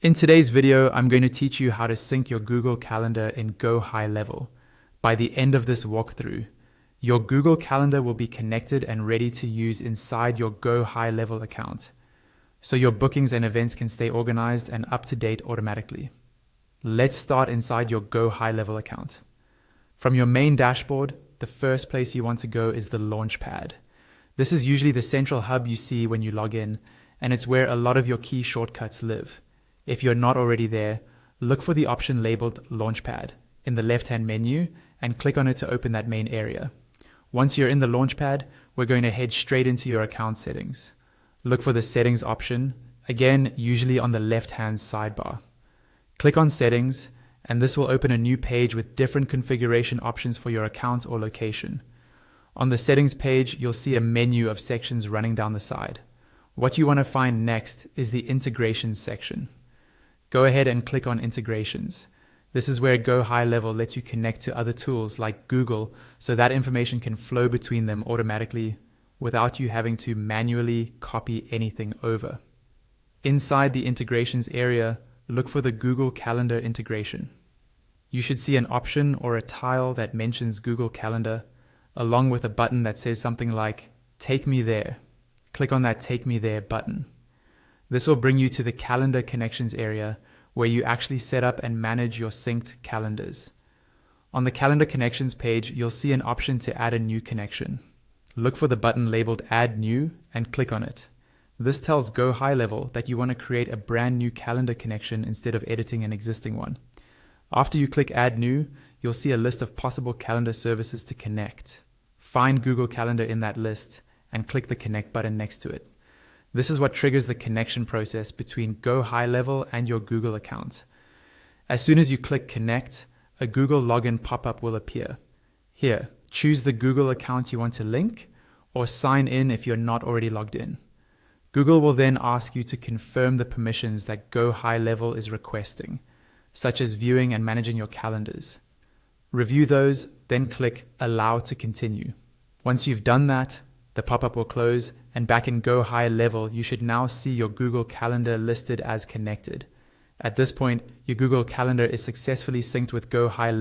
In today's video, I'm going to teach you how to sync your Google Calendar in GoHighLevel. By the end of this walkthrough, your Google Calendar will be connected and ready to use inside your GoHighLevel account, so your bookings and events can stay organized and up to date automatically. Let's start inside your GoHighLevel account. From your main dashboard, the first place you want to go is the Launchpad. This is usually the central hub you see when you log in, and it's where a lot of your key shortcuts live. If you're not already there, look for the option labeled Launchpad in the left-hand menu and click on it to open that main area. Once you're in the Launchpad, we're going to head straight into your account settings. Look for the Settings option, again, usually on the left-hand sidebar. Click on Settings, and this will open a new page with different configuration options for your account or location. On the Settings page, you'll see a menu of sections running down the side. What you want to find next is the Integrations section. Go ahead and click on Integrations. This is where GoHighLevel lets you connect to other tools like Google, so that information can flow between them automatically without you having to manually copy anything over. Inside the Integrations area, look for the Google Calendar integration. You should see an option or a tile that mentions Google Calendar, along with a button that says something like, "Take me there." Click on that "Take me there" button. This will bring you to the Calendar Connections area, where you actually set up and manage your synced calendars. On the Calendar Connections page, you'll see an option to add a new connection. Look for the button labeled Add New and click on it. This tells GoHighLevel that you want to create a brand new calendar connection instead of editing an existing one. After you click Add New, you'll see a list of possible calendar services to connect. Find Google Calendar in that list and click the Connect button next to it. This is what triggers the connection process between GoHighLevel and your Google account. As soon as you click Connect, a Google login pop-up will appear. Here, choose the Google account you want to link or sign in if you're not already logged in. Google will then ask you to confirm the permissions that GoHighLevel is requesting, such as viewing and managing your calendars. Review those, then click Allow to continue. Once you've done that, the pop-up will close, and back in GoHighLevel, you should now see your Google Calendar listed as connected. At this point, your Google Calendar is successfully synced with GoHighLevel.